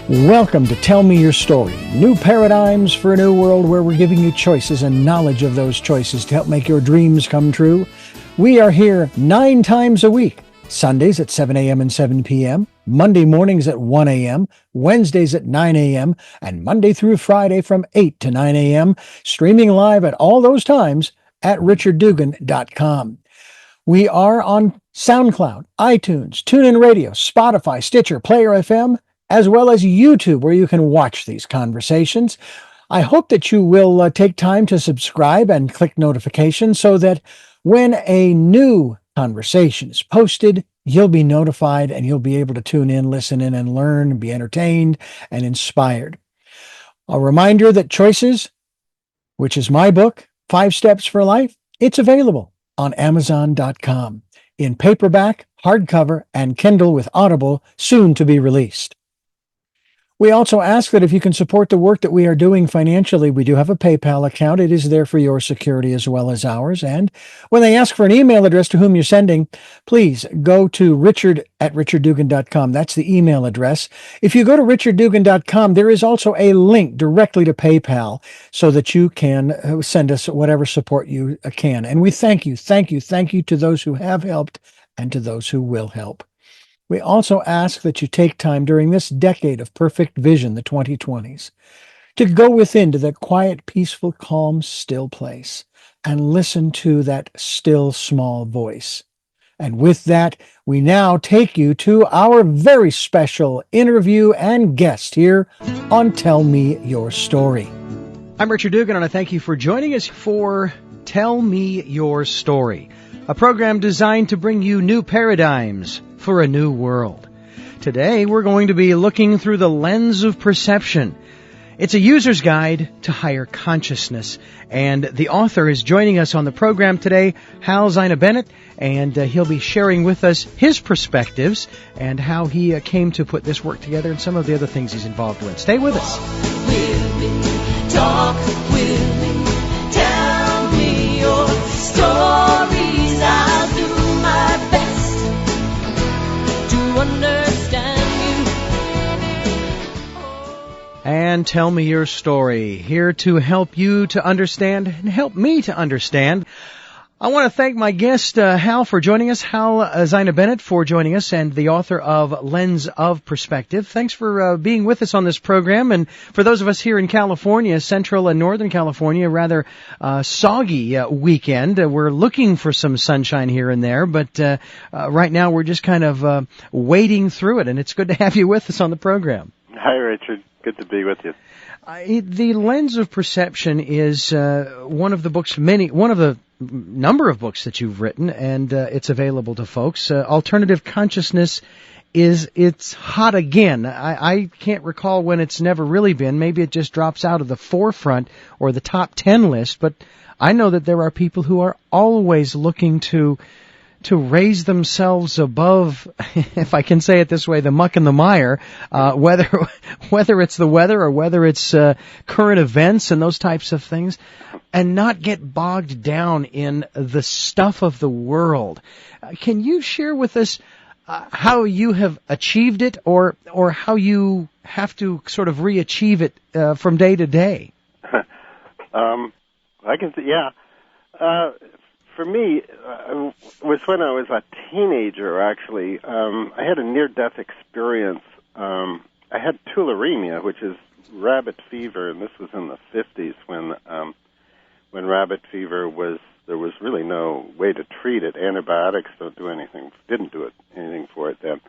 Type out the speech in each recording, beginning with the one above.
Welcome to Tell Me Your Story, new paradigms for a new world where we're giving you choices and knowledge of those choices to help make your dreams come true. We are here 9 times a week, Sundays at 7 a.m. and 7 p.m., Monday mornings at 1 a.m., Wednesdays at 9 a.m., and Monday through Friday from 8 to 9 a.m., streaming live at all those times at richarddugan.com. We are on SoundCloud, iTunes, TuneIn Radio, Spotify, Stitcher, Player FM, as well as YouTube, where you can watch these conversations. I hope that you will take time to subscribe and click notifications so that when a new conversation is posted, you'll be notified and you'll be able to tune in, listen in, and learn, be entertained and inspired. A reminder that Choices, which is my book, 5 Steps for Life, it's available on Amazon.com in paperback, hardcover, and Kindle with Audible, soon to be released. We also ask that if you can support the work that we are doing financially, we do have a PayPal account. It is there for your security as well as ours. And when they ask for an email address to whom you're sending, please go to richard@richarddugan.com. That's the email address. If you go to richarddugan.com, there is also a link directly to PayPal so that you can send us whatever support you can. And we thank you to those who have helped and to those who will help. We also ask that you take time during this decade of perfect vision, the 2020s, to go within to that quiet, peaceful, calm, still place and listen to that still, small voice. And with that, we now take you to our very special interview and guest here on Tell Me Your Story. I'm Richard Dugan, and I thank you for joining us for Tell Me Your Story, a program designed to bring you new paradigms for a new world. Today, we're going to be looking through the lens of perception. It's a user's guide to higher consciousness, and the author is joining us on the program today, Hal Zina Bennett, and he'll be sharing with us his perspectives and how he came to put this work together and some of the other things he's involved with. Stay with us. Talk with me, tell me your stories. I'll do my best to understand you. And Tell Me Your Story, here to help you to understand and help me to understand. I want to thank my guest, Hal, for joining us, Hal Zina Bennett for joining us, and the author of Lens of Perspective. Thanks for being with us on this program. And for those of us here in California, Central and Northern California, rather soggy weekend. We're looking for some sunshine here and there, but right now we're just kind of wading through it, and it's good to have you with us on the program. Hi, Richard. Good to be with you. The Lens of Perception is one of the number of books that you've written, and it's available to folks. Alternative consciousness it's hot again. I can't recall when it's never really been. Maybe it just drops out of the forefront or the top 10 list, but I know that there are people who are always looking to raise themselves above, if I can say it this way, the muck and the mire, whether it's the weather or whether it's current events and those types of things, and not get bogged down in the stuff of the world. Can you share with us how you have achieved it, or how you have to sort of re-achieve it from day to day? I can say, yeah. For me, it was when I was a teenager, actually. I had a near-death experience. I had tularemia, which is rabbit fever, and this was in the 50s when rabbit fever there was really no way to treat it. Antibiotics didn't do anything for it then.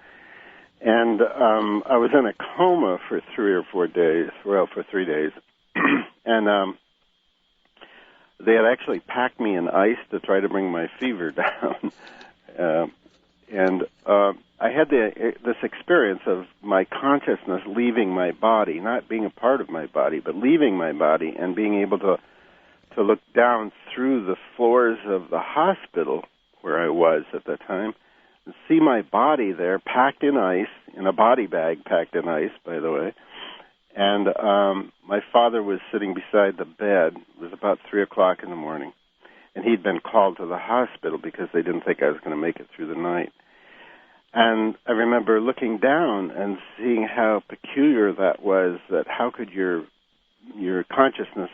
And I was in a coma for 3 or 4 days, for 3 days. And they had actually packed me in ice to try to bring my fever down. I had this experience of my consciousness leaving my body, not being a part of my body, but leaving my body and being able to look down through the floors of the hospital where I was at the time and see my body there packed in ice, in a body bag packed in ice, by the way. And my father was sitting beside the bed. It was about 3 o'clock in the morning. And he'd been called to the hospital because they didn't think I was going to make it through the night. And I remember looking down and seeing how peculiar that was, that how could your consciousness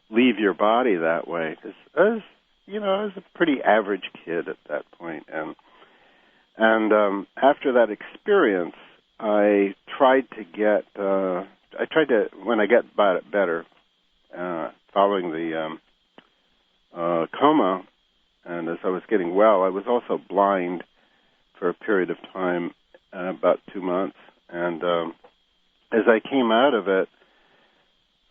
leave your body that way? Because I was a pretty average kid at that point. And after that experience, I tried to, when I got better, following the coma, and as I was getting well, I was also blind for a period of time, about 2 months. And as I came out of it,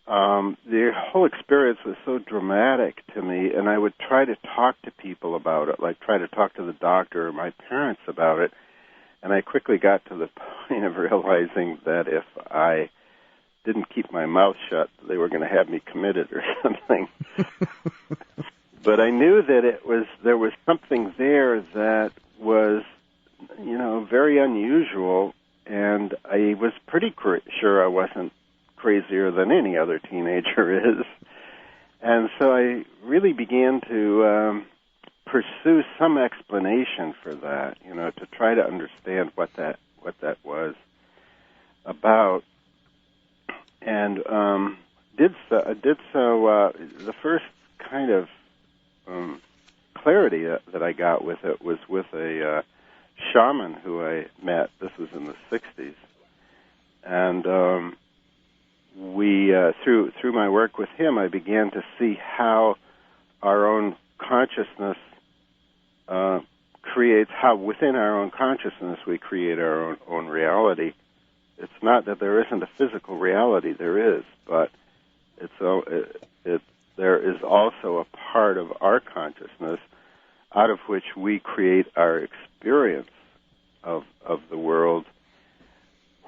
the whole experience was so dramatic to me, and I would try to talk to people about it, like try to talk to the doctor or my parents about it, and I quickly got to the point of realizing that if I didn't keep my mouth shut, they were going to have me committed or something. But I knew that there was something there that was, very unusual, and I was pretty sure I wasn't crazier than any other teenager is. And so I really began to pursue some explanation for that, to try to understand what that was about. And did so. The first kind of clarity that I got with it was with a shaman who I met. This was in the 60s. And we, through my work with him, I began to see how our own consciousness how within our own consciousness we create our own reality. It's not that there isn't a physical reality, there is, but there is also a part of our consciousness out of which we create our experience of the world,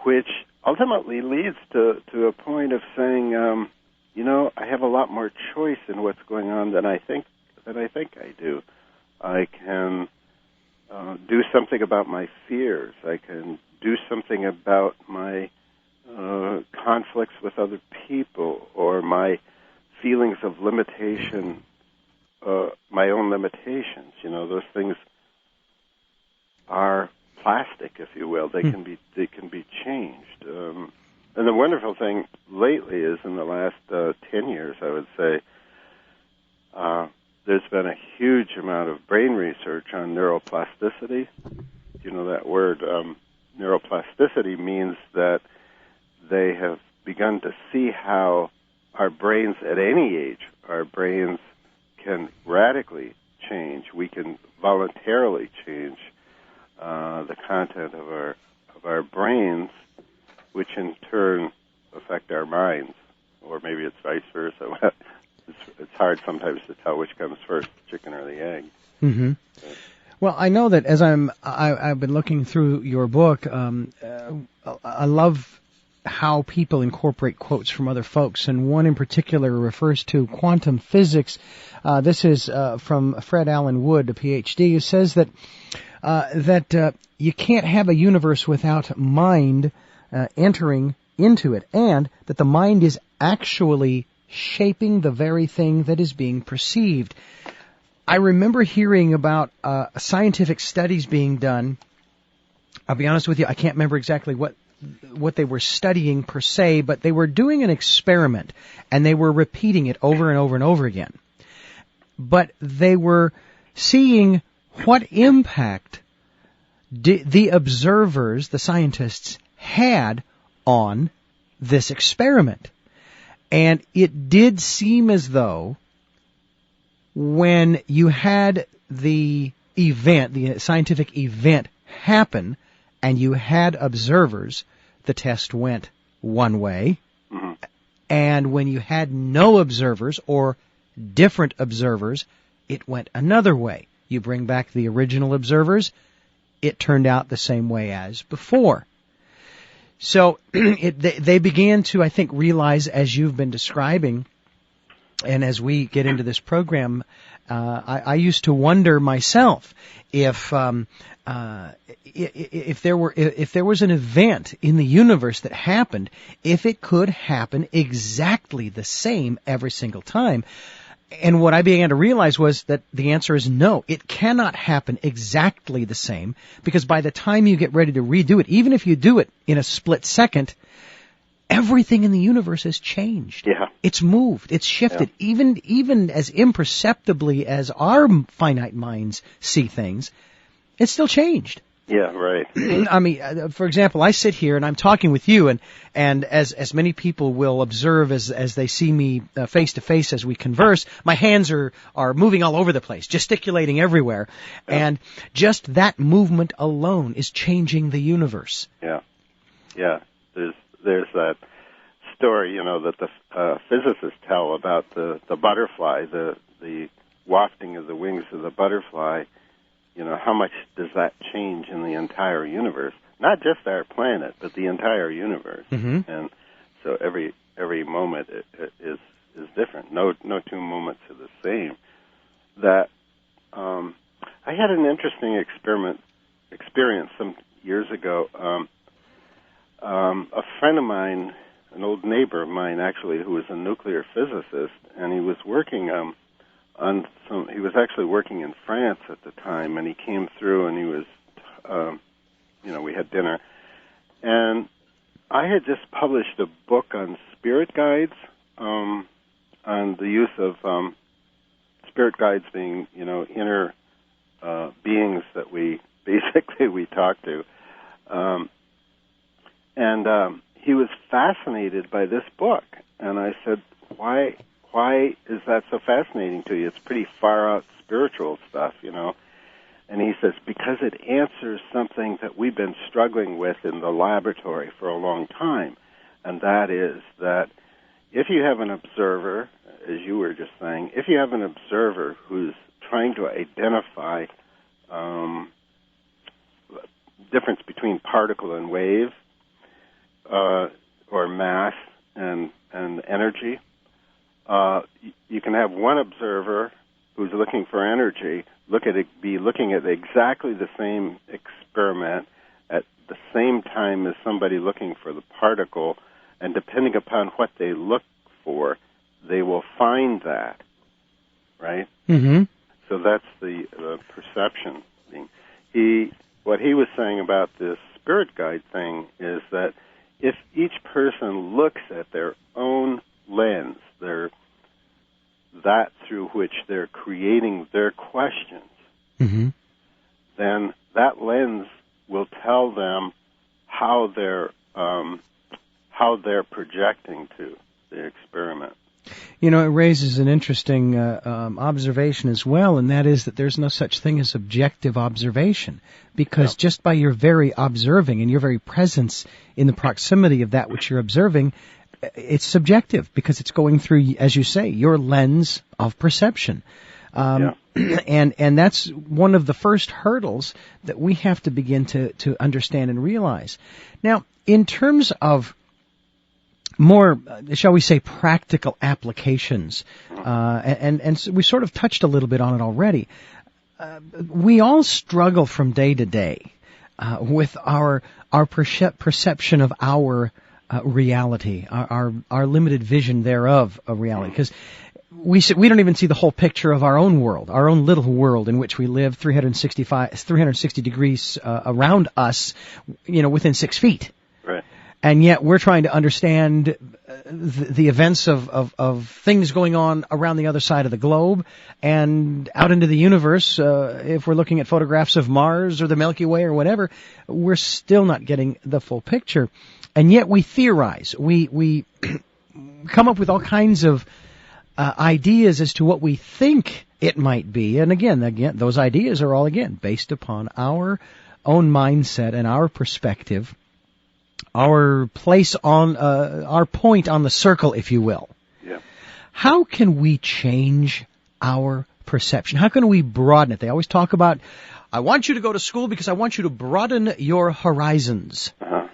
which ultimately leads to a point of saying, I have a lot more choice in what's going on than I think I do. I can do something about my fears. I can do something about my conflicts with other people, or my feelings of limitation, my own limitations. Those things are plastic, if you will. They can be changed. And the wonderful thing lately is, in the last 10 years, I would say, there's been a huge amount of brain research on neuroplasticity. You know that word? Neuroplasticity means that they have begun to see how our brains, at any age, our brains can radically change. We can voluntarily change the content of our brains, which in turn affect our minds, or maybe it's vice versa. It's hard sometimes to tell which comes first, the chicken or the egg. Mm-hmm. Well, I know that as I've been looking through your book, I love how people incorporate quotes from other folks, and one in particular refers to quantum physics. This is from Fred Allen Wood, a PhD, who says that you can't have a universe without mind entering into it, and that the mind is actually shaping the very thing that is being perceived. I remember hearing about scientific studies being done. I'll be honest with you, I can't remember exactly what they were studying per se, but they were doing an experiment, and they were repeating it over and over and over again. But they were seeing what impact the observers, the scientists, had on this experiment. And it did seem as though when you had the event, the scientific event happen, and you had observers, the test went one way. Mm-hmm. And when you had no observers or different observers, it went another way. You bring back the original observers, it turned out the same way as before. So they began to, I think, realize, as you've been describing, and as we get into this program, I used to wonder myself if there was an event in the universe that happened, if it could happen exactly the same every single time. And what I began to realize was that the answer is no. It cannot happen exactly the same, because by the time you get ready to redo it, even if you do it in a split second, everything in the universe has changed. Yeah. It's moved. It's shifted. Yeah. Even as imperceptibly as our finite minds see things, it's still changed. Yeah, right. I mean, for example, I sit here and I'm talking with you, and as many people will observe as they see me face to face as we converse, my hands are moving all over the place, gesticulating everywhere, and just that movement alone is changing the universe. Yeah, yeah. There's that story, that the physicists tell about the butterfly, the wafting of the wings of the butterfly. How much does that change in the entire universe? Not just our planet, but the entire universe. Mm-hmm. And so every moment is different. No two moments are the same. That I had an interesting experience some years ago. A friend of mine, an old neighbor of mine, actually, who was a nuclear physicist, and he was working he was actually working in France at the time, and he came through and he was, we had dinner. And I had just published a book on spirit guides, on the use of spirit guides being, inner beings that we talk to. And he was fascinated by this book. And I said, why is that so fascinating to you? It's pretty far out spiritual stuff, And he says, because it answers something that we've been struggling with in the laboratory for a long time. And that is that if you have an observer, as you were just saying, if you have an observer who's trying to identify difference between particle and wave, or mass and energy, you can have one observer who's looking for energy be looking at exactly the same experiment at the same time as somebody looking for the particle, and depending upon what they look for, they will find that, right? Mm-hmm. So that's the perception thing. What he was saying about this spirit guide thing is that if each person looks at their own lens, that through which they're creating their questions, mm-hmm. then that lens will tell them how they're projecting to the experiment. It raises an interesting observation as well, and that is that there's no such thing as objective observation, because just by your very observing and your very presence in the proximity of that which you're observing, it's subjective, because it's going through, as you say, your lens of perception. And that's one of the first hurdles that we have to begin to understand and realize. Now, in terms of more, shall we say, practical applications, and so we sort of touched a little bit on it already. We all struggle from day to day with our perception of our reality, our limited vision thereof of reality, because we don't even see the whole picture of our own world, our own little world in which we live 360 degrees around us, within 6 feet. Right. And yet we're trying to understand the events of things going on around the other side of the globe and out into the universe. If we're looking at photographs of Mars or the Milky Way or whatever, we're still not getting the full picture. And yet we theorize. We come up with all kinds of ideas as to what we think it might be. And again, those ideas are all, based upon our own mindset and our perspective, our place on, our point on the circle, if you will. Yeah. How can we change our perception? How can we broaden it? They always talk about, I want you to go to school because I want you to broaden your horizons. Uh-huh.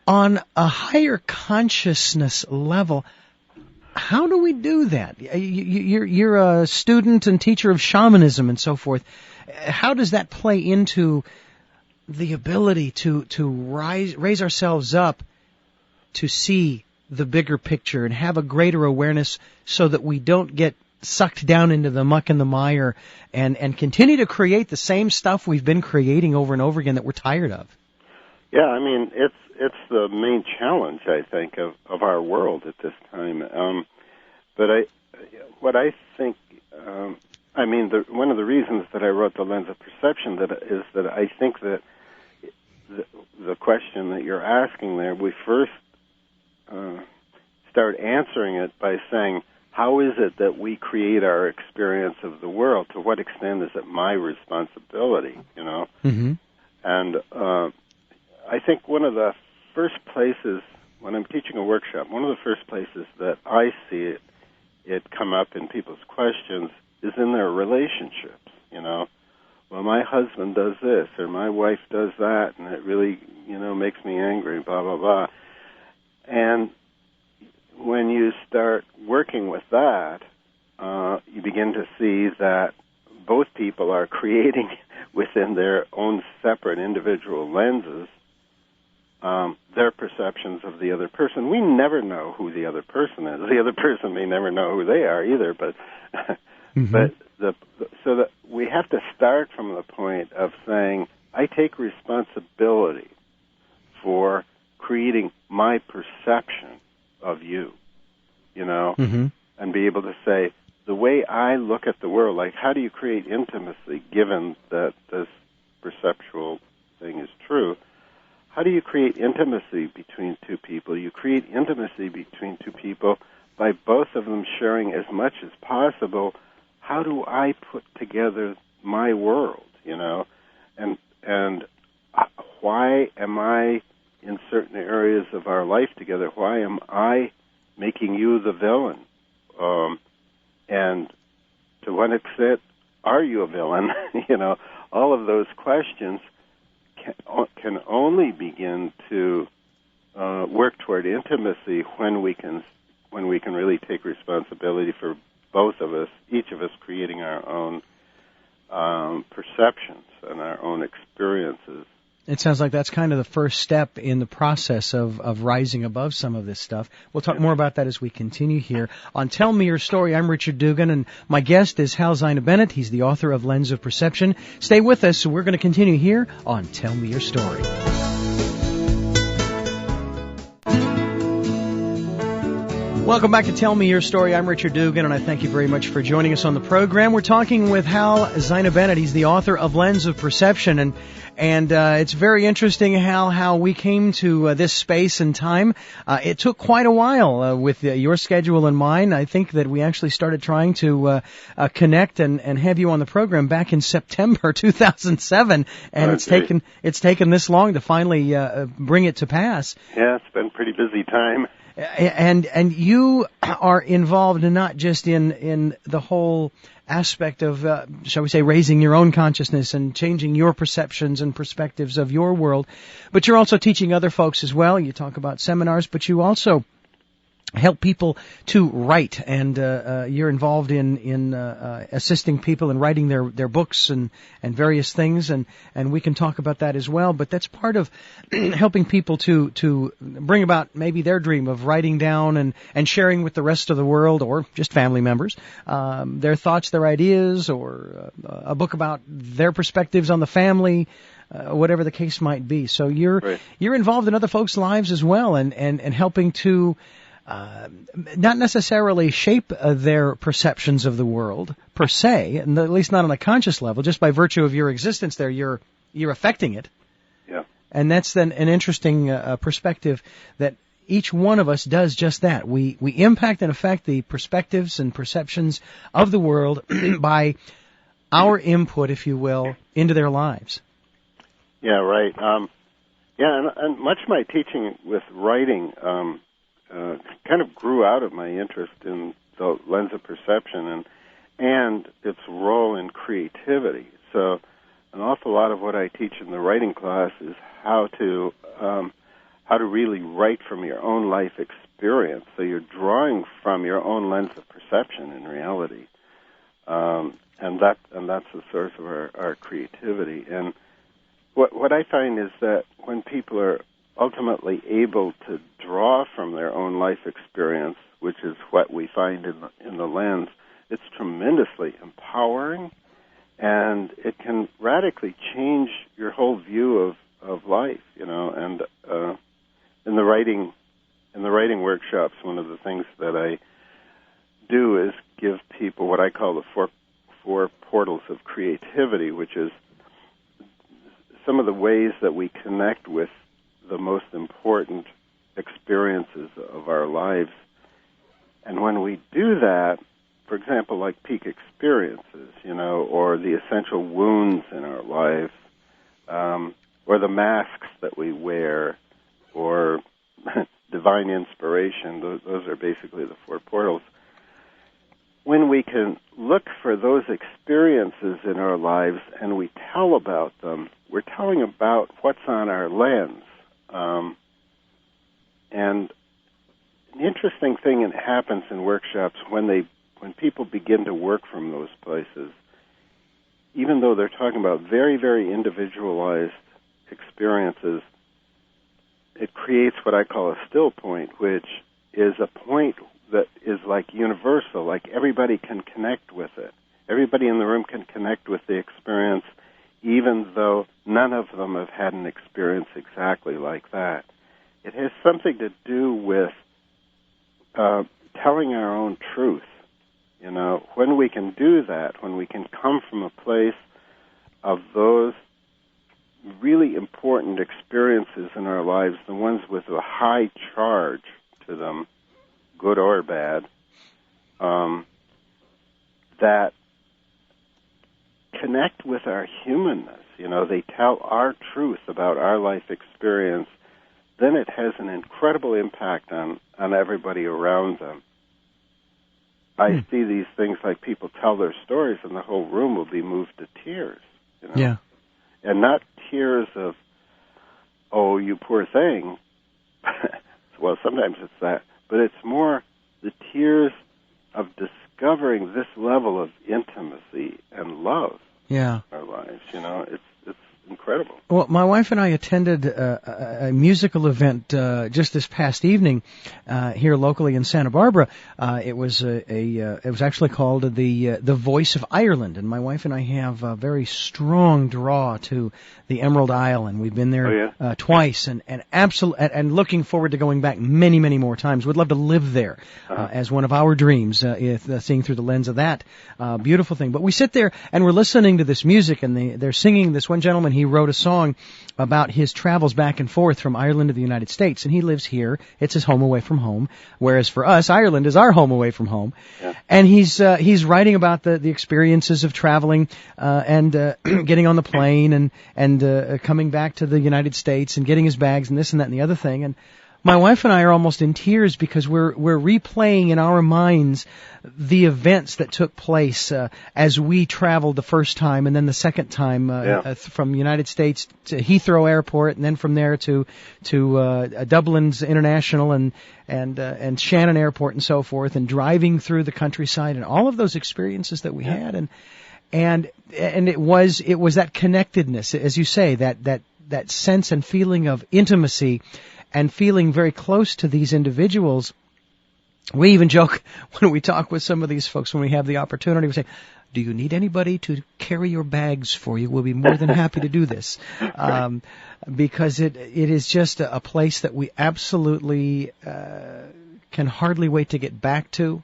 On a higher consciousness level, how do we do that? You're a student and teacher of shamanism and so forth. How does that play into the ability to raise ourselves up to see the bigger picture and have a greater awareness so that we don't get sucked down into the muck and the mire and continue to create the same stuff we've been creating over and over again that we're tired of. Yeah, I mean, it's the main challenge, I think, of our world at this time. But one of the reasons that I wrote The Lens of Perception is that I think that the question that you're asking there, we first start answering it by saying, how is it that we create our experience of the world? To what extent is it my responsibility, you know? Mm-hmm. And I think one of the first places, when I'm teaching a workshop, one of the first places that I see it come up in people's questions is in their relationships, you know. Well, my husband does this, or my wife does that, and it really, you know, makes me angry, blah, blah, blah. And when you start working with that, you begin to see that both people are creating within their own separate individual lenses their perceptions of the other person. We never know who the other person is. The other person may never know who they are either, but mm-hmm. So that we have to start from the point of saying, I take responsibility for creating my perception of you, you know, mm-hmm. and be able to say, the way I look at the world, like, how do you create intimacy given that this perceptual thing is true? How do you create intimacy between two people? You create intimacy between two people by both of them sharing as much as possible. How do I put together my world, you know? And why am I in certain areas of our life together? Why am I making you the villain? And to what extent are you a villain? You know, all of those questions can only begin to work toward intimacy when we can really take responsibility for both of us, each of us creating our own perceptions and our own experiences. It sounds like that's kind of the first step in the process of rising above some of this stuff. We'll talk more about that as we continue here. On Tell Me Your Story, I'm Richard Dugan, and my guest is Hal Zina Bennett. He's the author of Lens of Perception. Stay with us. We're going to continue here on Tell Me Your Story. Welcome back to Tell Me Your Story. I'm Richard Dugan, and I thank you very much for joining us on the program. We're talking with Hal Zina Bennett. He's the author of Lens of Perception, and it's very interesting, Hal, how we came to this space and time. It took quite a while with your schedule and mine. I think that we actually started trying to connect and have you on the program back in September 2007, and it's taken this long to finally bring it to pass. Yeah, it's been a pretty busy time. And you are involved not just in the whole aspect of, shall we say, raising your own consciousness and changing your perceptions and perspectives of your world, but you're also teaching other folks as well. You talk about seminars, but you also help people to write, and you're involved in assisting people in writing their books and various things, and we can talk about that as well. But that's part of helping people to bring about maybe their dream of writing down and sharing with the rest of the world, or just family members, their thoughts, their ideas, or a book about their perspectives on the family. Whatever the case might be. So you're involved in other folks' lives as well, and helping to not necessarily shape their perceptions of the world per se, and at least not on a conscious level. Just by virtue of your existence there, you're affecting it. Yeah. And that's then an interesting perspective, that each one of us does just that. We impact and affect the perspectives and perceptions of the world by our input, if you will, into their lives. Yeah, right. And much of my teaching with writing kind of grew out of my interest in the lens of perception and its role in creativity. So an awful lot of what I teach in the writing class is how to really write from your own life experience. So you're drawing from your own lens of perception in reality, and that's the source of our creativity. And what I find is that when people are ultimately able to draw from their own life experience, which is what we find in the lens, it's tremendously empowering, and it can radically change your whole view of life, you know. And in the writing workshops, one of the things that I do is give people what I call the four portals of creativity, which is some of the ways that we connect with the most important experiences of our lives. And when we do that, for example, like peak experiences, you know, or the essential wounds in our life, or the masks that we wear, or divine inspiration, those are basically the four portals. When we can look for those experiences in our lives and we tell about them, we're telling about what's on our lens. And an interesting thing that happens in workshops when people begin to work from those places, even though they're talking about very, very individualized experiences, it creates what I call a still point, which is a point that is like universal, like everybody can connect with it. Everybody in the room can connect with the experience, even though none of them have had an experience exactly like that. It has something to do with telling our own truth. You know, when we can do that, when we can come from a place of those really important experiences in our lives, the ones with a high charge to them, good or bad, that connect with our humanness. You know, they tell our truth about our life experience, then it has an incredible impact on everybody around them. I see these things like people tell their stories and the whole room will be moved to tears. You know? Yeah. And not tears of, oh, you poor thing. Well, sometimes it's that. But it's more the tears of discovering this level of intimacy and love in our lives. You know, it's incredible. Well, my wife and I attended a musical event just this past evening here locally in Santa Barbara. It was it was actually called the Voice of Ireland, and my wife and I have a very strong draw to the Emerald Isle, and we've been there twice, and looking forward to going back many, many more times. We'd love to live there as one of our dreams, seeing through the lens of that beautiful thing. But we sit there and we're listening to this music, and they're singing. This one gentleman, he wrote a song about his travels back and forth from Ireland to the United States, and he lives here. It's his home away from home, whereas for us, Ireland is our home away from home. Yeah. And he's writing about the experiences of traveling and getting on the plane and coming back to the United States and getting his bags and this and that and the other thing. And my wife and I are almost in tears because we're replaying in our minds the events that took place as we traveled the first time and then the second time from the United States to Heathrow Airport, and then from there to Dublin's International and Shannon Airport and so forth, and driving through the countryside and all of those experiences that we had, and it was that connectedness, as you say, that sense and feeling of intimacy and feeling very close to these individuals. We even joke when we talk with some of these folks, when we have the opportunity, we say, do you need anybody to carry your bags for you? We'll be more than happy to do this. Because it is just a place that we absolutely can hardly wait to get back to.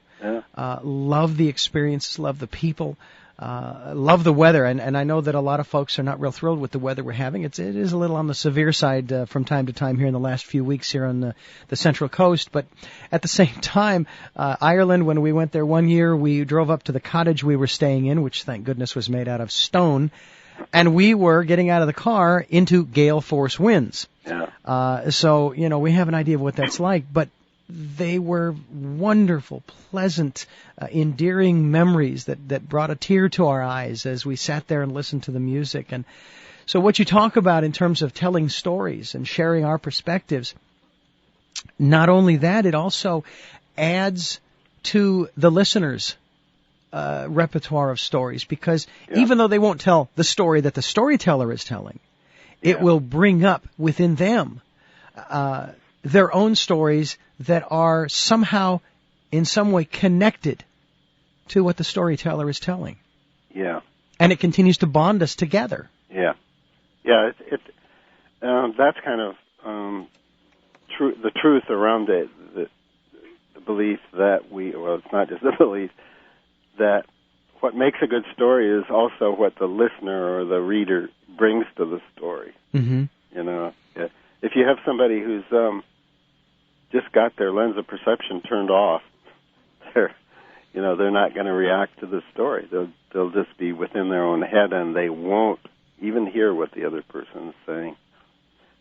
Love the experiences, love the people. Love the weather, and I know that a lot of folks are not real thrilled with the weather we're having. It is a little on the severe side from time to time here in the last few weeks here on the Central Coast. But at the same time, Ireland, when we went there one year, we drove up to the cottage we were staying in, which thank goodness was made out of stone, and we were getting out of the car into gale force winds. So, you know, we have an idea of what that's like, but they were wonderful, pleasant, endearing memories that brought a tear to our eyes as we sat there and listened to the music. And so what you talk about in terms of telling stories and sharing our perspectives, not only that, it also adds to the listener's repertoire of stories, because even though they won't tell the story that the storyteller is telling, it will bring up within them their own stories that are somehow, in some way, connected to what the storyteller is telling. Yeah. And it continues to bond us together. Yeah. Yeah, that's kind of the truth around it, the belief that it's not just the belief, that what makes a good story is also what the listener or the reader brings to the story. Mm-hmm. You know, if you have somebody who's just got their lens of perception turned off, they're not going to react to the story. They'll just be within their own head, and they won't even hear what the other person is saying.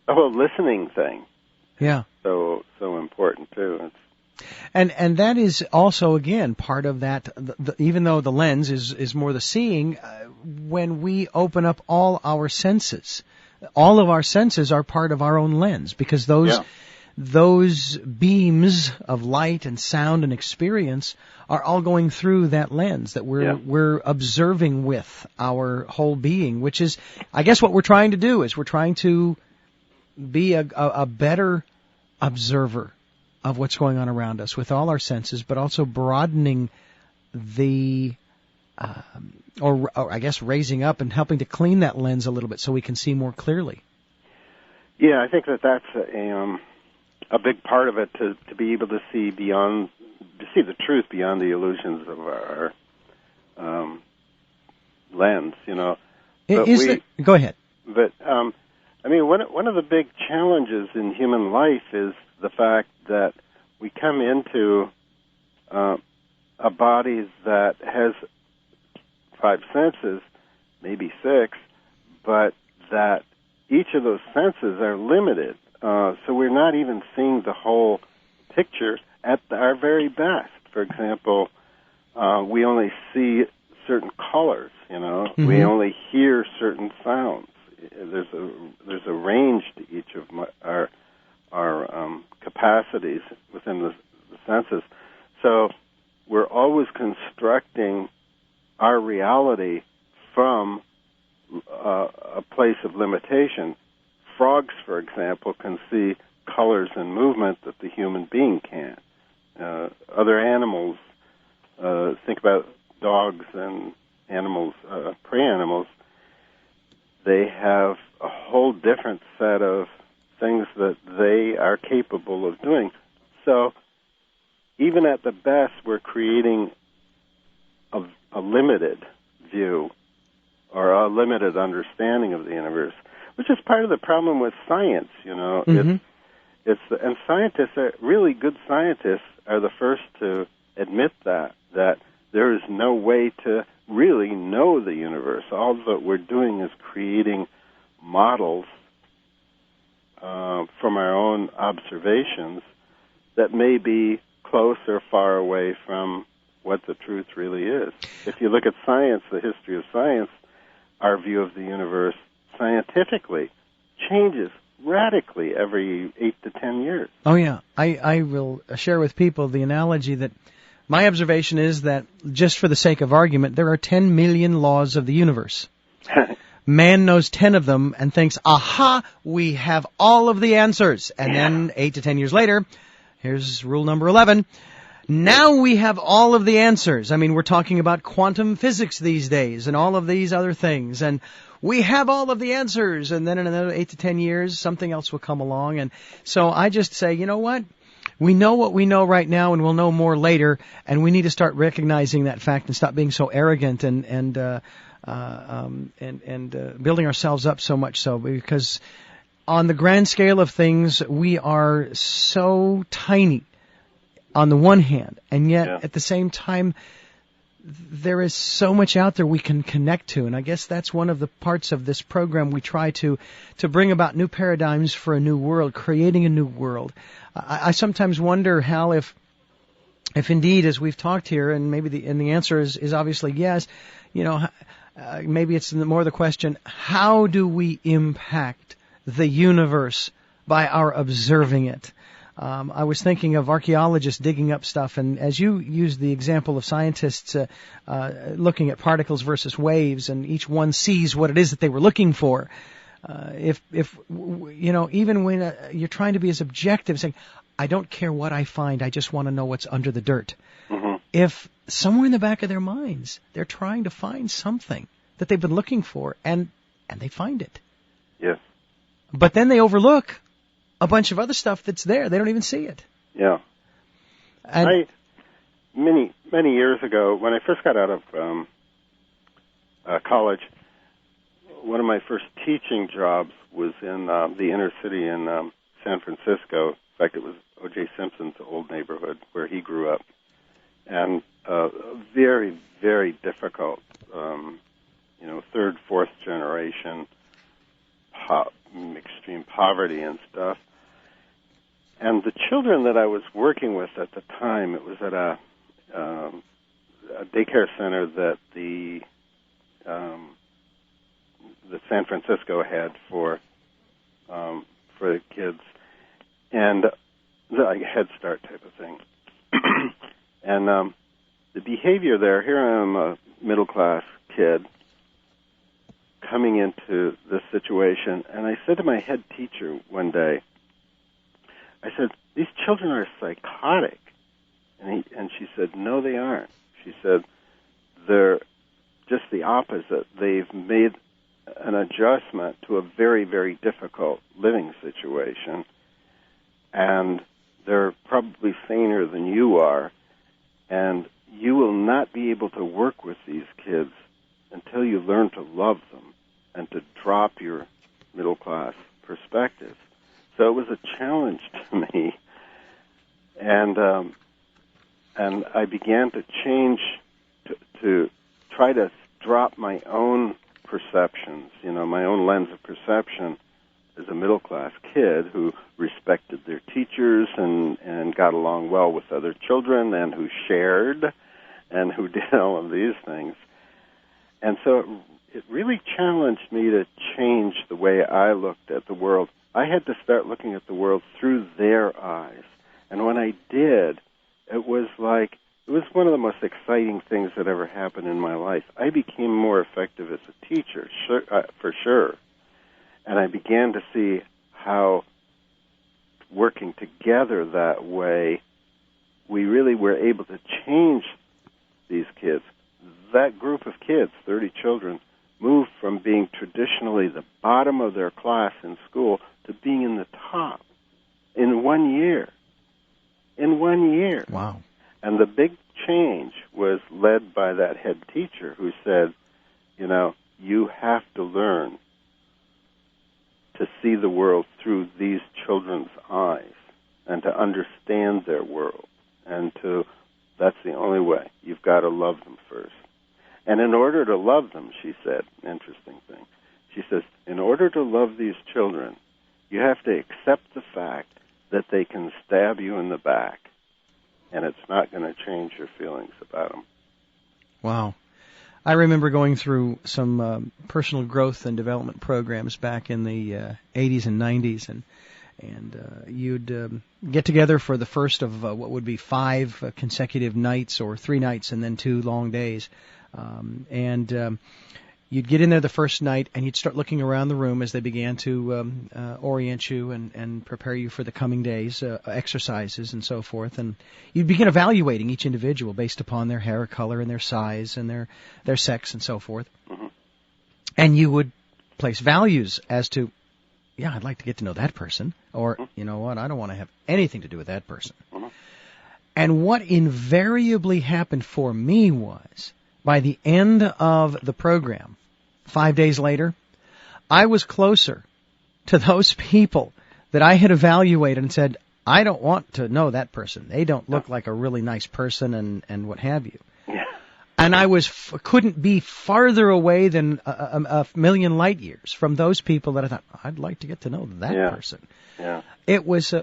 The whole listening thing. Yeah. So important too. And that is also, again, part of that, even though the lens is more the seeing, when we open up all our senses of our part of our own lens, because those beams of light and sound and experience are all going through that lens that we're observing with our whole being, which is, I guess, what we're trying to do is we're trying to be a better observer of what's going on around us with all our senses, but also broadening or I guess raising up and helping to clean that lens a little bit so we can see more clearly. Yeah, I think that's a big part of it, to be able to see the truth beyond the illusions of our lens. You know. Go ahead. But I mean, one of the big challenges in human life is the fact that we come into a body that has 5 senses, maybe 6, but that each of those senses are limited. So we're not even seeing the whole picture at our very best. For example, we only see certain colors, Mm-hmm. We only hear certain sounds. There's a range to each of our capacities within the senses. So we're always constructing our reality from a place of limitation. Frogs, for example, can see colors and movement that the human being can't. Other animals, think about dogs and animals, prey animals, they have a whole different set of things that they are capable of doing. So even at the best, we're creating a limited view or a limited understanding of the universe, which is part of the problem with science, Mm-hmm. And scientists, really good scientists, are the first to admit that there is no way to really know the universe. All that we're doing is creating models from our own observations that may be close or far away from what the truth really is. If you look at science, the history of science, our view of the universe scientifically changes radically every 8 to 10 years. Oh, yeah. I will share with people the analogy that my observation is that, just for the sake of argument, there are 10 million laws of the universe. Man knows 10 of them and thinks, aha, we have all of the answers. And then 8 to 10 years later, here's rule number 11. Now we have all of the answers. I mean, we're talking about quantum physics these days and all of these other things. And we have all of the answers. And then in another 8 to 10 years, something else will come along. And so I just say, you know what? We know what we know right now, and we'll know more later. And we need to start recognizing that fact and stop being so arrogant and building ourselves up so much so, because on the grand scale of things, we are so tiny on the one hand, and yet at the same time, there is so much out there we can connect to. And I guess that's one of the parts of this program. We try to bring about new paradigms for a new world, creating a new world. I sometimes wonder, Hal, if indeed, as we've talked here, and maybe the answer is obviously yes, maybe it's more the question, how do we impact the universe by our observing it? I was thinking of archaeologists digging up stuff, and as you used the example of scientists looking at particles versus waves, and each one sees what it is that they were looking for. If even when you're trying to be as objective, saying, I don't care what I find, I just want to know what's under the dirt. Mm-hmm. If somewhere in the back of their minds, they're trying to find something that they've been looking for, and they find it. Yes. But then they overlook a bunch of other stuff that's there. They don't even see it. Yeah. And Many years ago, when I first got out of college, one of my first teaching jobs was in the inner city in San Francisco. In fact, it was O.J. Simpson's old neighborhood where he grew up. And very, very difficult, third, fourth generation, extreme poverty and stuff. And the children that I was working with at the time, it was at a daycare center that the San Francisco had for the kids, and like a Head Start type of thing. And the behavior there, here I am, a middle-class kid, coming into this situation, and I said to my head teacher one day, I said, these children are psychotic. And she said, no, they aren't. She said, they're just the opposite. They've made an adjustment to a very, very difficult living situation, and they're probably saner than you are, and you will not be able to work with these kids until you learn to love them and to drop your middle-class perspective. So it was a challenge to me, and I began to change, to try to drop my own perceptions, my own lens of perception as a middle-class kid who respected their teachers and got along well with other children and who shared and who did all of these things. And so it really challenged me to change the way I looked at the world. I had to start looking at the world through their eyes. And when I did, it was one of the most exciting things that ever happened in my life. I became more effective as a teacher, for sure. And I began to see how working together that way, we really were able to change these kids. That group of kids, 30 children, moved from being traditionally the bottom of their class in school to being in the top in 1 year. In 1 year. Wow. And the big change was led by that head teacher who said, you have to learn to see the world through these children's eyes and to understand their world. And that's the only way. You've got to love them first. And in order to love them, she said, interesting thing, she says, in order to love these children, you have to accept the fact that they can stab you in the back, and it's not going to change your feelings about them. Wow. I remember going through some personal growth and development programs back in the 80s and 90s, and you'd get together for the first of what would be 5 consecutive nights, or 3 nights and then 2 long days. You'd get in there the first night, and you'd start looking around the room as they began to orient you and prepare you for the coming days, exercises and so forth. And you'd begin evaluating each individual based upon their hair color and their size and their sex and so forth. Mm-hmm. And you would place values as to, yeah, I'd like to get to know that person, or, you know what, I don't want to have anything to do with that person. Mm-hmm. And what invariably happened for me was, by the end of the program, 5 days later, I was closer to those people that I had evaluated and said, I don't want to know that person. They don't look like a really nice person and what have you. Yeah. And I couldn't be farther away than a million light years from those people that I thought, I'd like to get to know that person. Yeah. It was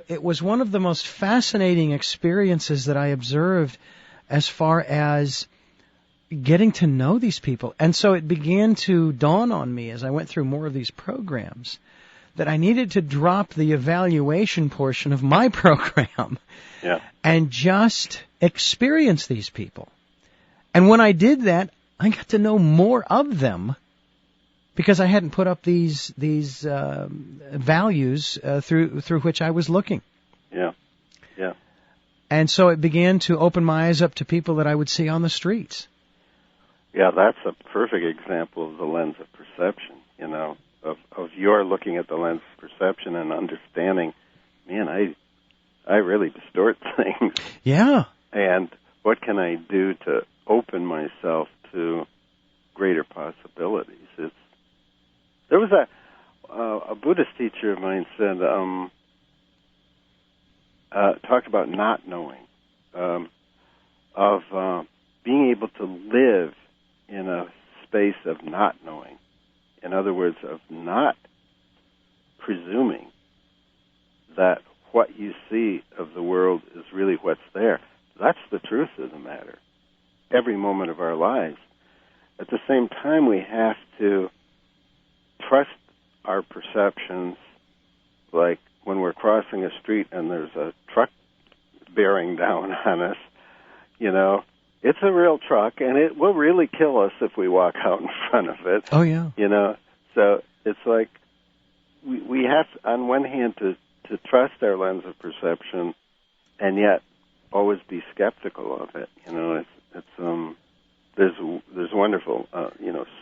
one of the most fascinating experiences that I observed as far as getting to know these people. And so it began to dawn on me as I went through more of these programs that I needed to drop the evaluation portion of my program and just experience these people. And when I did that, I got to know more of them because I hadn't put up these values through which I was looking. Yeah, yeah. And so it began to open my eyes up to people that I would see on the streets. Yeah, that's a perfect example of the lens of perception, of your looking at the lens of perception and understanding, man, I really distort things. Yeah. And what can I do to open myself to greater possibilities? There was a Buddhist teacher of mine said, talked about not knowing, of being able to live in a space of not knowing. In other words, of not presuming that what you see of the world is really what's there. That's the truth of the matter, every moment of our lives. At the same time, we have to trust our perceptions, like when we're crossing a street and there's a truck bearing down on us, it's a real truck, and it will really kill us if we walk out in front of it. Oh, yeah. So it's like we have, on one hand, to trust our lens of perception, and yet always be skeptical of it. There's wonderful,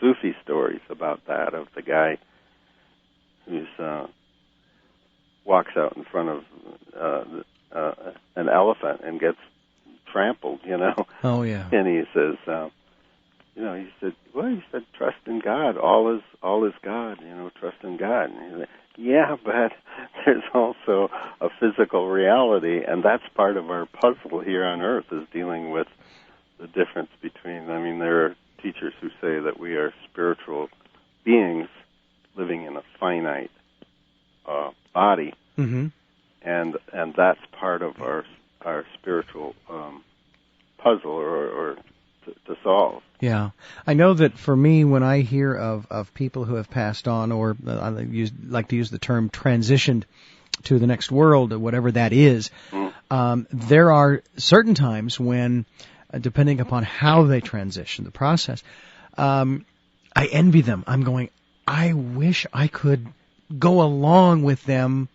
Sufi stories about that, of the guy who's walks out in front of an elephant and gets trampled, Oh, yeah. And he says, he said, trust in God. All is God, trust in God. And he's like, yeah, but there's also a physical reality, and that's part of our puzzle here on Earth, is dealing with the difference between, there are teachers who say that we are spiritual beings living in a finite body, mm-hmm. and that's part of our spiritual puzzle or to solve. Yeah. I know that for me, when I hear of people who have passed on, or I like to use the term transitioned to the next world, or whatever that is, there are certain times when, depending upon how they transition, the process, I envy them. I'm going, I wish I could go along with them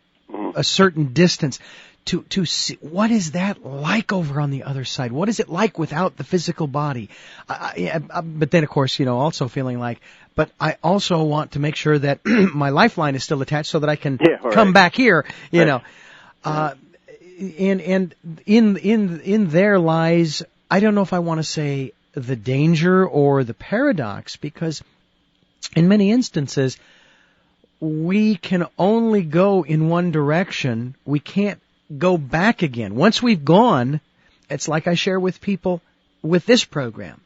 a certain distance to see what is that like over on the other side. What is it like without the physical body? But then, of course, also feeling like, but I also want to make sure that my lifeline is still attached so that I can come back here. And in there lies, I don't know if I want to say the danger or the paradox, because in many instances we can only go in one direction. We can't go back again. Once we've gone, it's like I share with people with this program.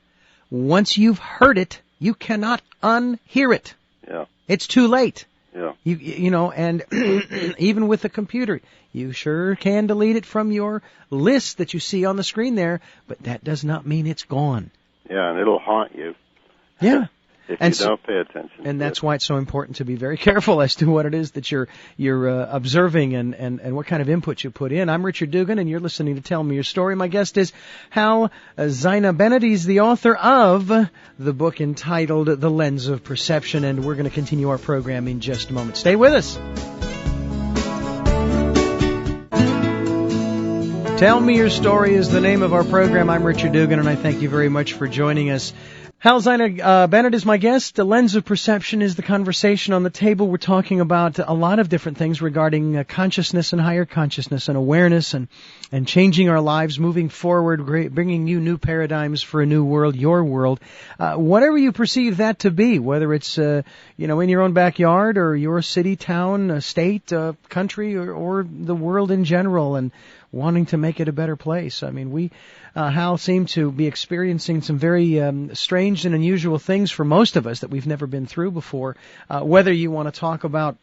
Once you've heard it, you cannot unhear it. Yeah. It's too late. Yeah. And even with the computer, you sure can delete it from your list that you see on the screen there, but that does not mean it's gone. Yeah, and it'll haunt you. Yeah. If you don't pay attention. And that's why it's so important to be very careful as to what it is that you're observing and what kind of input you put in. I'm Richard Dugan, and you're listening to Tell Me Your Story. My guest is Hal Zina Bennett. He's the author of the book entitled The Lens of Perception, and we're going to continue our program in just a moment. Stay with us. Tell Me Your Story is the name of our program. I'm Richard Dugan, and I thank you very much for joining us. Hal Zina Bennett is my guest. The Lens of Perception is the conversation on the table. We're talking about a lot of different things regarding consciousness and higher consciousness and awareness and changing our lives, moving forward, bringing you new paradigms for a new world, your world. Whatever you perceive that to be, whether it's in your own backyard or your city, town, state, country, or the world in general, and wanting to make it a better place. We, Hal, seem to be experiencing some very strange and unusual things for most of us that we've never been through before. Whether you want to talk about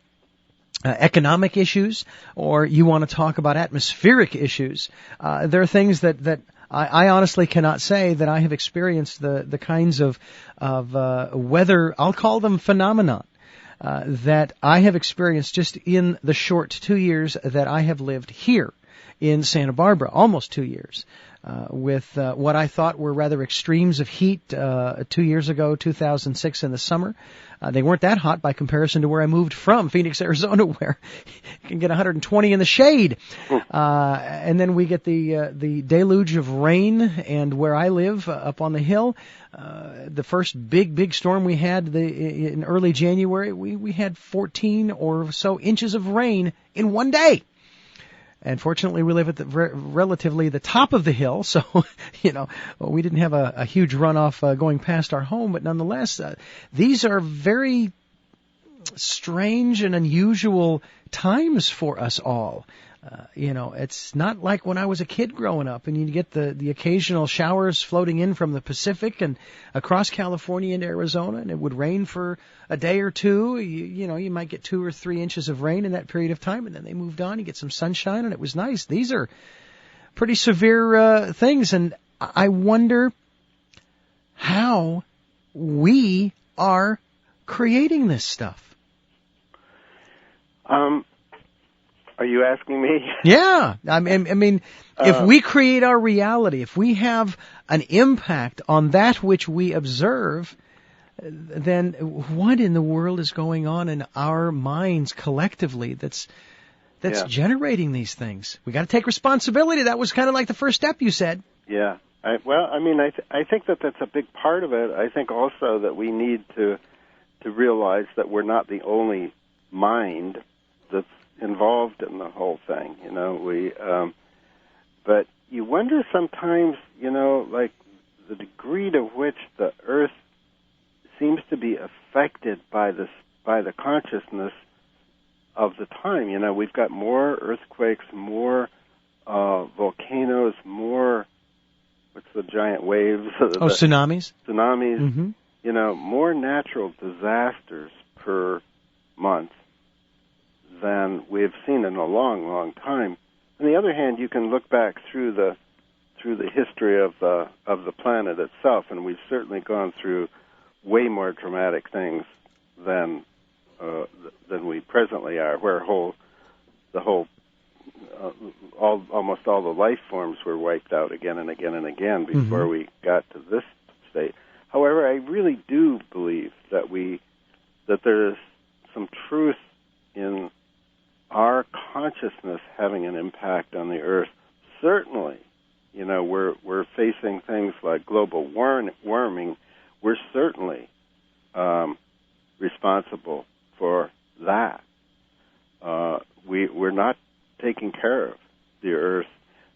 economic issues or you want to talk about atmospheric issues, there are things that I honestly cannot say that I have experienced the kinds of weather, I'll call them phenomenon, that I have experienced just in the short 2 years that I have lived here in Santa Barbara, almost 2 years, with what I thought were rather extremes of heat 2 years ago, 2006 in the summer, They weren't that hot by comparison to where I moved from, Phoenix, Arizona, where you can get 120 in the shade. And then we get the deluge of rain, and where I live, up on the hill, the first big storm we had in early January, we had 14 or so inches of rain in one day. And fortunately, we live at relatively the top of the hill, so, we didn't have a huge runoff going past our home, but nonetheless, these are very strange and unusual times for us all. It's not like when I was a kid growing up and you get the occasional showers floating in from the Pacific and across California into Arizona, and it would rain for a day or two. You might get 2 or 3 inches of rain in that period of time, and then they moved on. You get some sunshine, and it was nice. These are pretty severe things, and I wonder how we are creating this stuff. Are you asking me? Yeah. I mean, if we create our reality, if we have an impact on that which we observe, then what in the world is going on in our minds collectively that's generating these things? We got to take responsibility. That was kind of like the first step you said. Yeah. I think that's a big part of it. I think also that we need to realize that we're not the only mind that's involved in the whole thing, but you wonder sometimes, like the degree to which the earth seems to be affected by the consciousness of the time. We've got more earthquakes, more volcanoes, more, what's the giant waves? Tsunamis. Tsunamis. Mm-hmm. More natural disasters per month than we've seen in a long, long time. On the other hand, you can look back through the history of the planet itself, and we've certainly gone through way more dramatic things than we presently are. Where almost all the life forms were wiped out again and again and again before we got to this state. However, I really do believe that there is some truth in our consciousness having an impact on the earth. Certainly, we're facing things like global warming. We're certainly responsible for that. We're not taking care of the earth.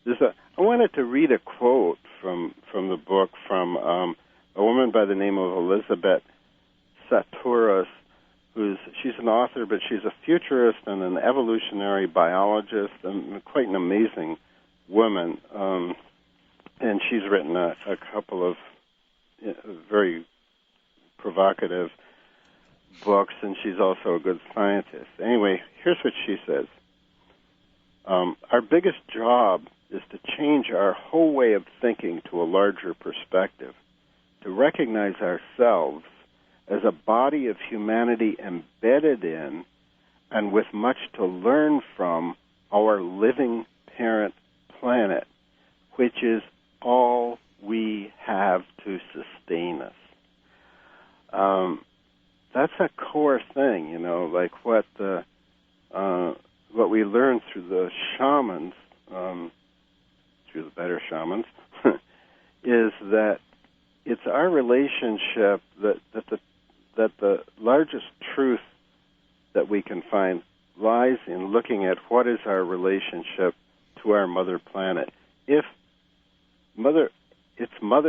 I wanted to read a quote from the book from a woman by the name of Elizabeth Sahtouris. She's an author, but she's a futurist and an evolutionary biologist, and quite an amazing woman. And she's written a couple of very provocative books, and she's also a good scientist. Anyway, here's what she says. Our biggest job is to change our whole way of thinking to a larger perspective, to recognize ourselves as a body of humanity embedded in and with much to learn from our living parent planet, which is all we have to sustain us. That's a core thing, like what we learned through the shamans, through the better shamans, is that it's our relationship that the largest truth that we can find lies in looking at what is our relationship to our mother planet. It's Mother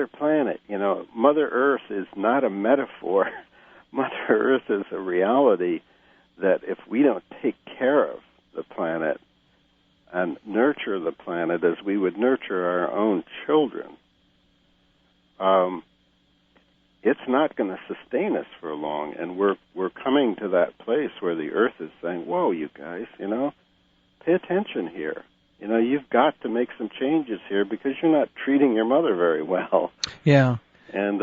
Planet, Mother Earth is not a metaphor. Mother Earth is a reality that if we don't take care of the planet and nurture the planet as we would nurture our own children, it's not going to sustain us for long. And we're coming to that place where the Earth is saying, whoa, you guys, pay attention here. You've got to make some changes here because you're not treating your mother very well. Yeah. And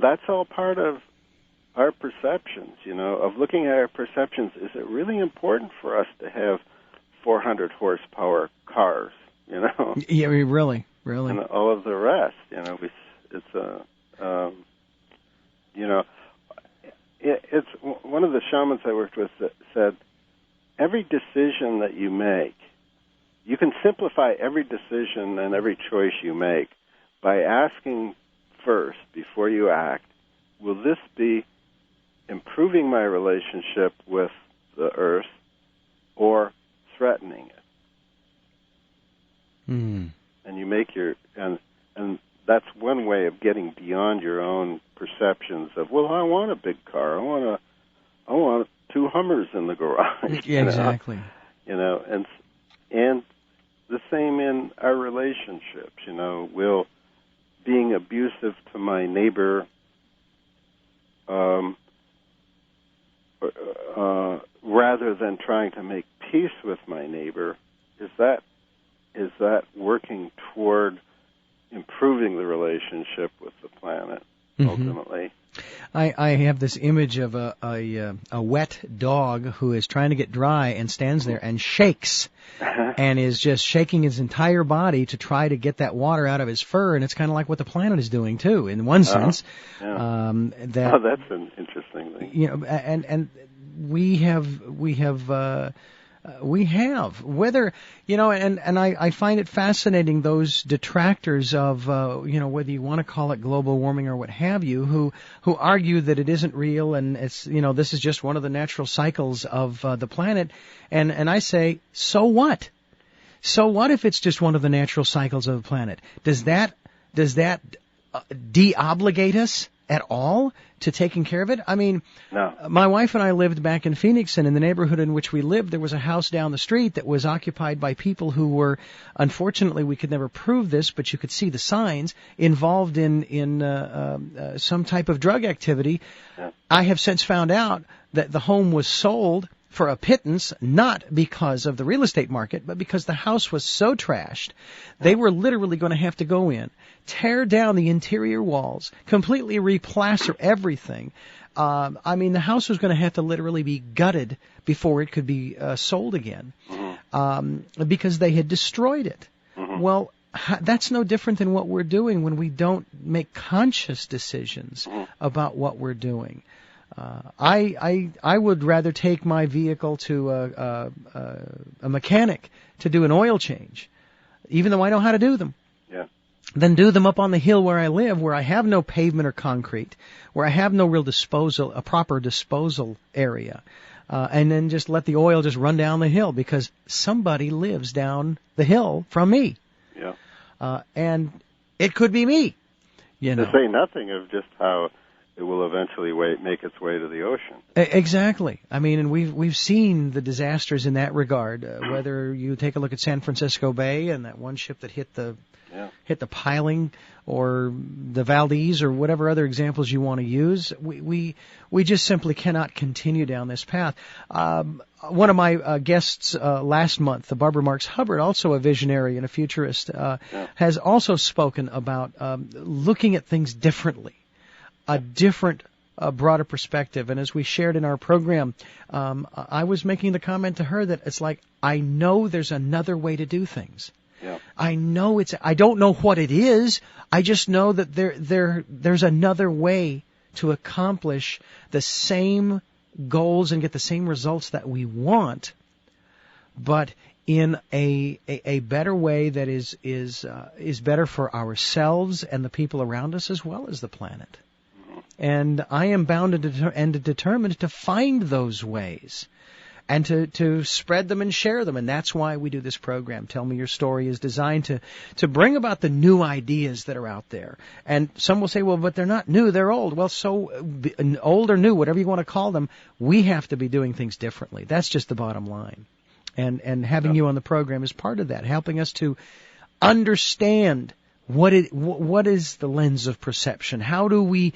that's all part of our perceptions, of looking at our perceptions. Is it really important for us to have 400 horsepower cars, Yeah, really. And all of the rest, shamans I worked with that said, every decision that you make, you can simplify every decision and every choice you make by asking first, before you act, will this be improving my relationship with the earth or threatening it? And you make your, and that's one way of getting beyond your own perceptions of, well, I want a big car, I want 2 Hummers in the garage. Yeah, exactly. And the same in our relationships. Will being abusive to my neighbor, rather than trying to make peace with my neighbor, is that working toward improving the relationship with the planet, ultimately? I have this image of a wet dog who is trying to get dry and stands there and shakes and is just shaking his entire body to try to get that water out of his fur, and it's kind of like what the planet is doing too, in one sense. Yeah. That's an interesting thing. And we have whether and I find it fascinating, those detractors of whether you want to call it global warming or what have you, who argue that it isn't real and it's this is just one of the natural cycles of the planet, and I say, so what if it's just one of the natural cycles of the planet? Does that de-obligate us at all to taking care of it? I mean, no. My wife and I lived back in Phoenix, and in the neighborhood in which we lived, there was a house down the street that was occupied by people who were, unfortunately, we could never prove this, but you could see the signs, involved in some type of drug activity. Yeah. I have since found out that the home was sold for a pittance, not because of the real estate market, but because the house was so trashed, they were literally going to have to go in, tear down the interior walls, completely replaster everything. The house was going to have to literally be gutted before it could be sold again, because they had destroyed it. Well, that's no different than what we're doing when we don't make conscious decisions about what we're doing. I would rather take my vehicle to a mechanic to do an oil change, even though I know how to do them, than do them up on the hill where I live, where I have no pavement or concrete, where I have no real a proper disposal area, and then just let the oil just run down the hill because somebody lives down the hill from me. Yeah. And it could be me, To say nothing of just how it will eventually make its way to the ocean. Exactly. And we've seen the disasters in that regard. Whether you take a look at San Francisco Bay and that one ship that hit the piling, or the Valdez, or whatever other examples you want to use, we just simply cannot continue down this path. One of my guests last month, Barbara Marks Hubbard, also a visionary and a futurist, has also spoken about looking at things differently. A different, broader perspective. And as we shared in our program, I was making the comment to her that it's like, I know there's another way to do things. Yeah. I don't know what it is. I just know that there's another way to accomplish the same goals and get the same results that we want, but in a better way that is better for ourselves and the people around us as well as the planet. And I am bound and determined to find those ways and to spread them and share them. And that's why we do this program. Tell Me Your Story is designed to bring about the new ideas that are out there. And some will say, well, but they're not new, they're old. Well, so old or new, whatever you want to call them, we have to be doing things differently. That's just the bottom line. And having you on the program is part of that, helping us to understand what is the lens of perception. How do we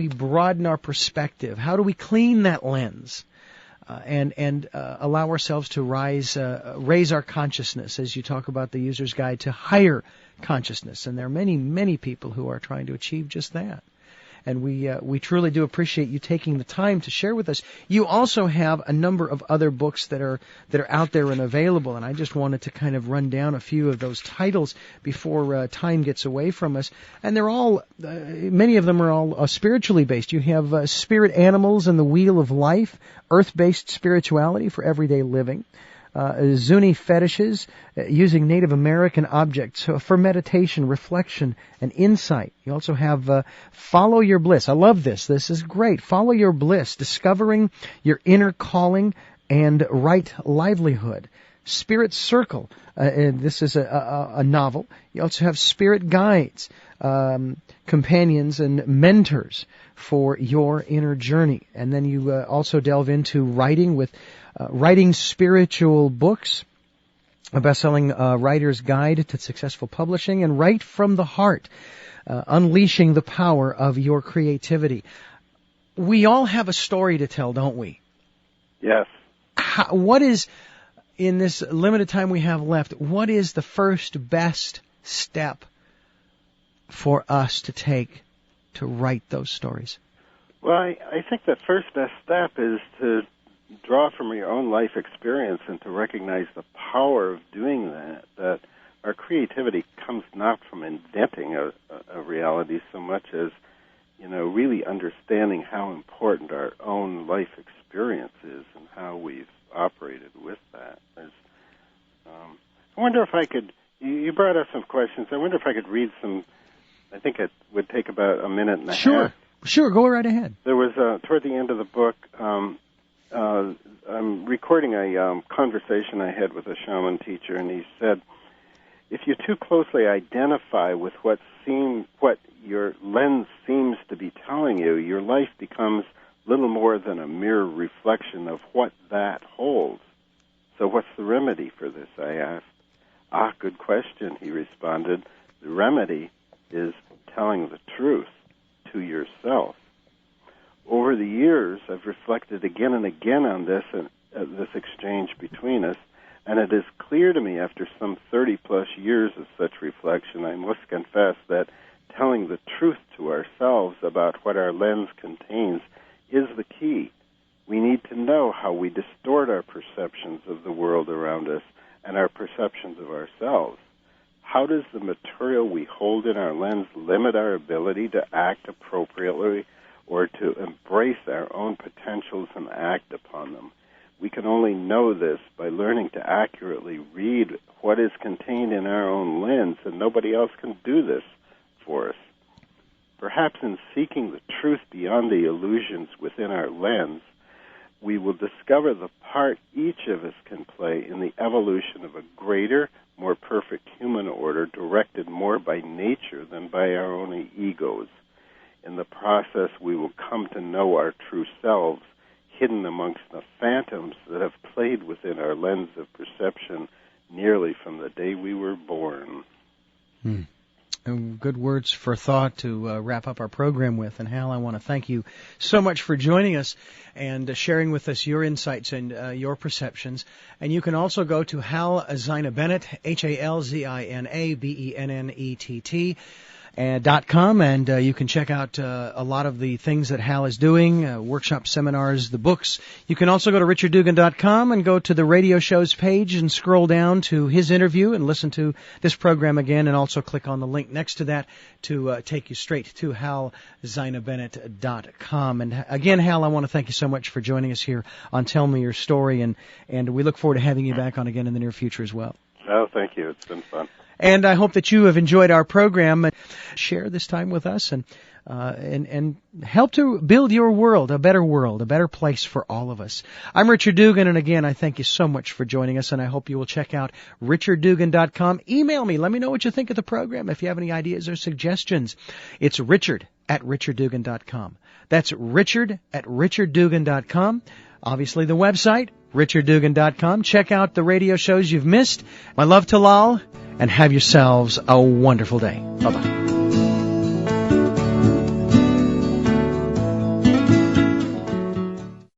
broaden our perspective? How do we clean that lens and allow ourselves to raise our consciousness, as you talk about the user's guide, to higher consciousness? And there are many, many people who are trying to achieve just that. And we truly do appreciate you taking the time to share with us. You also have a number of other books that are out there and available, and I just wanted to kind of run down a few of those titles before time gets away from us. And they're all, many of them are all spiritually based. You have Spirit Animals and the Wheel of Life, Earth-Based Spirituality for Everyday Living. Zuni Fetishes, using Native American objects for meditation, reflection, and insight. You also have Follow Your Bliss. I love this. This is great. Follow Your Bliss, discovering your inner calling and right livelihood. Spirit Circle. This is a novel. You also have Spirit Guides, companions and mentors for your inner journey. And then you also delve into writing with writing spiritual books, a best-selling writer's guide to successful publishing, and Write from the Heart, unleashing the power of your creativity. We all have a story to tell, don't we? Yes. What is, in this limited time we have left, what is the first best step for us to take to write those stories? Well, I think the first best step is to draw from your own life experience and to recognize the power of doing that our creativity comes not from inventing a reality so much as, really understanding how important our own life experience is and how we've operated with that. I wonder if I could, you brought up some questions, I wonder if I could read some, I think it would take about a minute and a half. Sure, go right ahead. There was, toward the end of the book, I'm recording a conversation I had with a shaman teacher, and he said, if you too closely identify with what your lens seems to be telling you, your life becomes little more than a mere reflection of what that holds. So what's the remedy for this, I asked. Good question, he responded. The remedy is telling the truth to yourself. Over the years, I've reflected again and again on this exchange between us, and it is clear to me after some 30-plus years of such reflection, I must confess that telling the truth to ourselves about what our lens contains is the key. We need to know how we distort our perceptions of the world around us and our perceptions of ourselves. How does the material we hold in our lens limit our ability to act appropriately or to embrace our own potentials and act upon them? We can only know this by learning to accurately read what is contained in our own lens, and nobody else can do this for us. Perhaps in seeking the truth beyond the illusions within our lens, we will discover the part each of us can play in the evolution of a greater, more perfect human order directed more by nature than by our own egos. In the process, we will come to know our true selves, hidden amongst the phantoms that have played within our lens of perception nearly from the day we were born. Good words for thought to wrap up our program with. And Hal, I want to thank you so much for joining us and sharing with us your insights and your perceptions. And you can also go to Hal Zina Bennett, HalZina Bennett, .com, and you can check out a lot of the things that Hal is doing, workshops, seminars, the books. You can also go to richarddugan.com and go to the radio shows page and scroll down to his interview and listen to this program again, and also click on the link next to that to take you straight to halzinabennett.com. And again, Hal, I want to thank you so much for joining us here on Tell Me Your Story, and we look forward to having you back on again in the near future as well. Oh, thank you. It's been fun. And I hope that you have enjoyed our program. Share this time with us and help to build your world, a better place for all of us. I'm Richard Dugan, and again, I thank you so much for joining us, and I hope you will check out richarddugan.com. Email me. Let me know what you think of the program. If you have any ideas or suggestions, it's richard@richarddugan.com. That's richard@richarddugan.com. Obviously, the website, richarddugan.com. Check out the radio shows you've missed. My love to Lal, and have yourselves a wonderful day. Bye-bye.